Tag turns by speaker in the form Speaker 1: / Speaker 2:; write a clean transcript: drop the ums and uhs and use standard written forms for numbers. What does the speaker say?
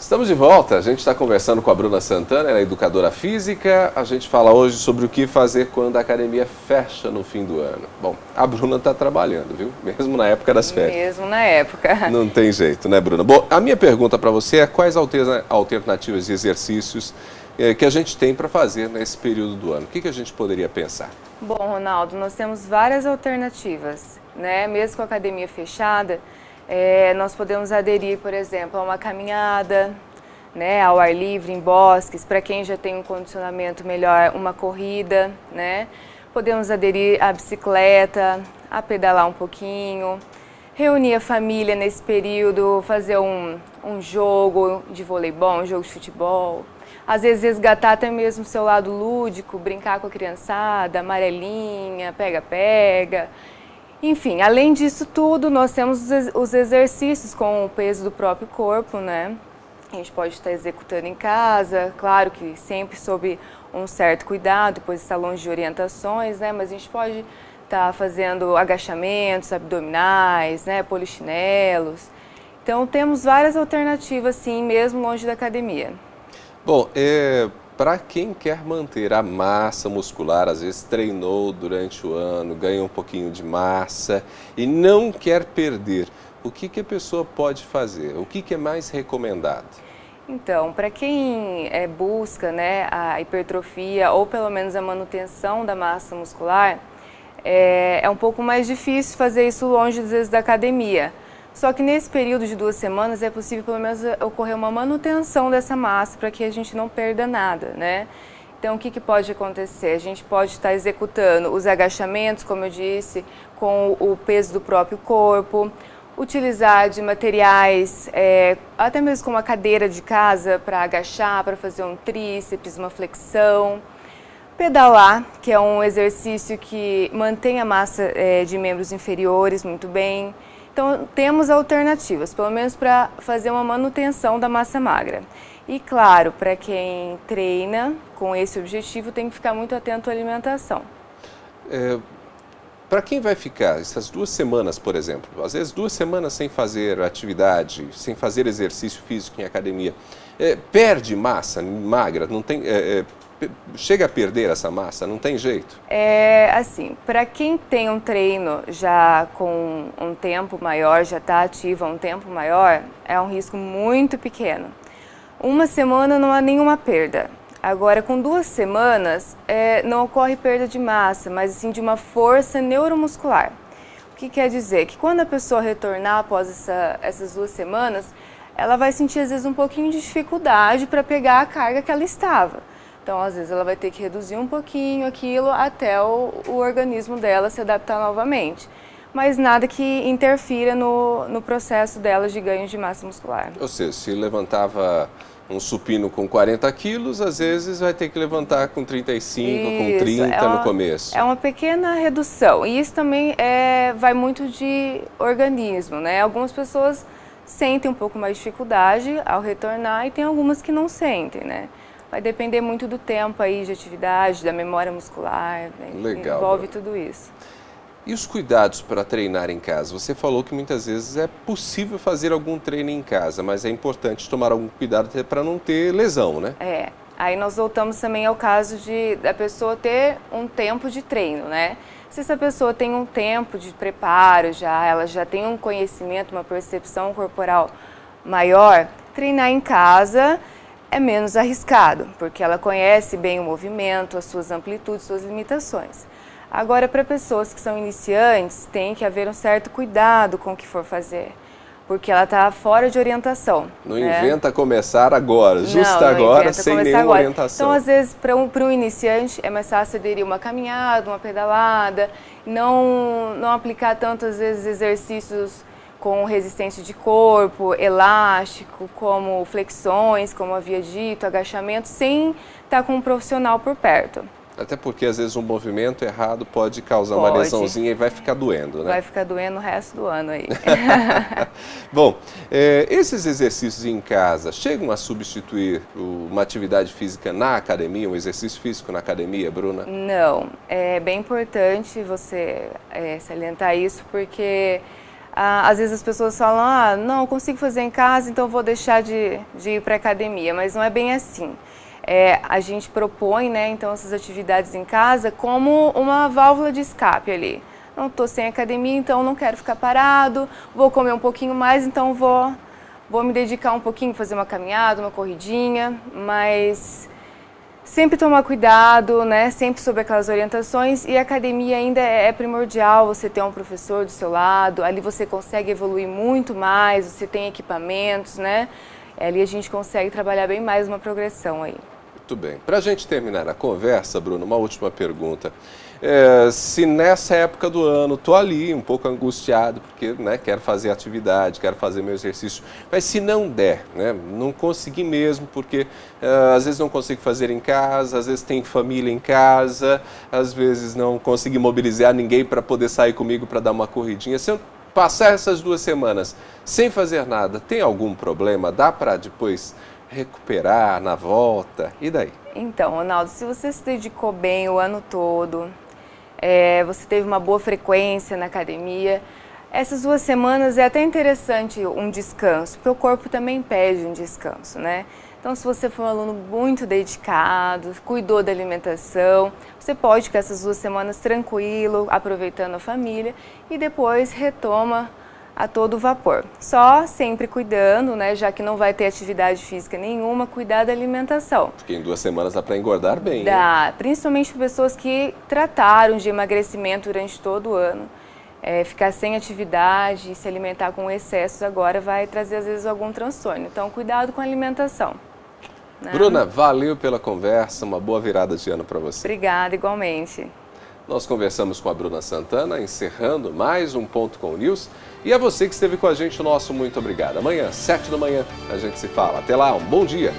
Speaker 1: Estamos de volta, a gente está conversando com a Bruna Santana, ela é educadora física. A gente fala hoje sobre o que fazer quando a academia fecha no fim do ano. Bom, a Bruna está trabalhando, viu? Mesmo na época das férias.
Speaker 2: Mesmo na época.
Speaker 1: Não tem jeito, né, Bruna? Bom, a minha pergunta para você é quais alternativas de exercícios que a gente tem para fazer nesse período do ano. O que a gente poderia pensar?
Speaker 2: Bom, Ronaldo, nós temos várias alternativas, né? Mesmo com a academia fechada, nós podemos aderir, por exemplo, a uma caminhada, né, ao ar livre, em bosques. Para quem já tem um condicionamento melhor, uma corrida, né? Podemos aderir à bicicleta, a pedalar um pouquinho, reunir a família nesse período, fazer um jogo de voleibol, um jogo de futebol. Às vezes resgatar até mesmo o seu lado lúdico, brincar com a criançada, amarelinha, pega-pega. Enfim, além disso tudo, nós temos os exercícios com o peso do próprio corpo, né? A gente pode estar executando em casa, claro que sempre sob um certo cuidado, depois está longe de orientações, né? Mas a gente pode estar fazendo agachamentos, abdominais, né? Polichinelos. Então temos várias alternativas, sim, mesmo longe da academia.
Speaker 1: Bom, para quem quer manter a massa muscular, às vezes treinou durante o ano, ganha um pouquinho de massa e não quer perder, o que a pessoa pode fazer? O que é mais recomendado?
Speaker 2: Então, para quem busca, né, a hipertrofia ou pelo menos a manutenção da massa muscular, é um pouco mais difícil fazer isso longe, às vezes, da academia. Só que nesse período de 2 semanas é possível pelo menos ocorrer uma manutenção dessa massa para que a gente não perda nada, né? Então o que pode acontecer? A gente pode estar executando os agachamentos, como eu disse, com o peso do próprio corpo, utilizar de materiais, até mesmo como a cadeira de casa para agachar, para fazer um tríceps, uma flexão. Pedalar, que é um exercício que mantém a massa de membros inferiores muito bem. Então, temos alternativas, pelo menos para fazer uma manutenção da massa magra. E, claro, para quem treina com esse objetivo, tem que ficar muito atento à alimentação.
Speaker 1: Para quem vai ficar essas 2 semanas, por exemplo, às vezes 2 semanas sem fazer atividade, sem fazer exercício físico em academia, perde massa magra? Não tem... chega a perder essa massa, não tem jeito?
Speaker 2: Assim, para quem tem um treino já com um tempo maior, já está ativo há um tempo maior, é um risco muito pequeno. 1 semana não há nenhuma perda. Agora, com 2 semanas, não ocorre perda de massa, mas sim de uma força neuromuscular. O que quer dizer? Que quando a pessoa retornar após essas 2 semanas, ela vai sentir às vezes um pouquinho de dificuldade para pegar a carga que ela estava. Então, às vezes, ela vai ter que reduzir um pouquinho aquilo até o organismo dela se adaptar novamente. Mas nada que interfira no processo dela de ganho de massa muscular.
Speaker 1: Ou seja, se levantava um supino com 40 quilos, às vezes vai ter que levantar com 35, com 30 no começo.
Speaker 2: É uma pequena redução. E isso também vai muito de organismo, né? Algumas pessoas sentem um pouco mais de dificuldade ao retornar e tem algumas que não sentem, né? Vai depender muito do tempo aí de atividade, da memória muscular, né?
Speaker 1: Legal,
Speaker 2: envolve tudo isso.
Speaker 1: E os cuidados para treinar em casa? Você falou que muitas vezes é possível fazer algum treino em casa, mas é importante tomar algum cuidado até para não ter lesão, né?
Speaker 2: Aí nós voltamos também ao caso da pessoa ter um tempo de treino, né? Se essa pessoa tem um tempo de preparo ela já tem um conhecimento, uma percepção corporal maior, treinar em casa é menos arriscado, porque ela conhece bem o movimento, as suas amplitudes, suas limitações. Agora, para pessoas que são iniciantes, tem que haver um certo cuidado com o que for fazer, porque ela está fora de orientação.
Speaker 1: Não inventa começar agora, justo agora, sem nenhuma orientação.
Speaker 2: Então, às vezes, para um iniciante, é mais fácil aderir uma caminhada, uma pedalada, não aplicar tanto, às vezes, exercícios com resistência de corpo, elástico, como flexões, como havia dito, agachamento, sem estar com um profissional por perto.
Speaker 1: Até porque, às vezes, um movimento errado pode causar uma lesãozinha e vai ficar doendo, né?
Speaker 2: Vai ficar doendo o resto do ano aí.
Speaker 1: Bom, esses exercícios em casa chegam a substituir uma atividade física na academia, um exercício físico na academia, Bruna?
Speaker 2: Não, é bem importante você salientar isso, porque Às vezes as pessoas falam, não, eu consigo fazer em casa, então eu vou deixar de ir para a academia, mas não é bem assim. A gente propõe, né, então, essas atividades em casa como uma válvula de escape ali. Não estou sem academia, então não quero ficar parado, vou comer um pouquinho mais, então vou me dedicar um pouquinho, fazer uma caminhada, uma corridinha, mas sempre tomar cuidado, né? Sempre sob aquelas orientações, e a academia ainda é primordial, você ter um professor do seu lado, ali você consegue evoluir muito mais, você tem equipamentos, né? Ali a gente consegue trabalhar bem mais uma progressão aí.
Speaker 1: Muito bem. Para a gente terminar a conversa, Bruno, uma última pergunta. Se nessa época do ano estou ali um pouco angustiado, porque quero fazer atividade, quero fazer meu exercício, mas se não der, não consegui mesmo, porque às vezes não consigo fazer em casa, às vezes tem família em casa, às vezes não consegui mobilizar ninguém para poder sair comigo para dar uma corridinha. Se eu passar essas 2 semanas sem fazer nada, tem algum problema? Dá para depois recuperar na volta? E daí?
Speaker 2: Então, Ronaldo, se você se dedicou bem o ano todo, você teve uma boa frequência na academia, essas 2 semanas é até interessante um descanso, porque o corpo também pede um descanso, né? Então, se você for um aluno muito dedicado, cuidou da alimentação, você pode ficar essas 2 semanas tranquilo, aproveitando a família, e depois retoma a todo vapor. Só sempre cuidando, né, já que não vai ter atividade física nenhuma, cuidar da alimentação.
Speaker 1: Porque em 2 semanas dá para engordar bem.
Speaker 2: Dá, principalmente para pessoas que trataram de emagrecimento durante todo o ano. Ficar sem atividade e se alimentar com excessos agora vai trazer às vezes algum transtorno. Então, cuidado com a alimentação. Né?
Speaker 1: Bruna, valeu pela conversa, uma boa virada de ano para você.
Speaker 2: Obrigada, igualmente.
Speaker 1: Nós conversamos com a Bruna Santana, encerrando mais um Ponto com o News. E a você que esteve com a gente, o nosso muito obrigado. Amanhã, 7 da manhã, a gente se fala. Até lá, um bom dia.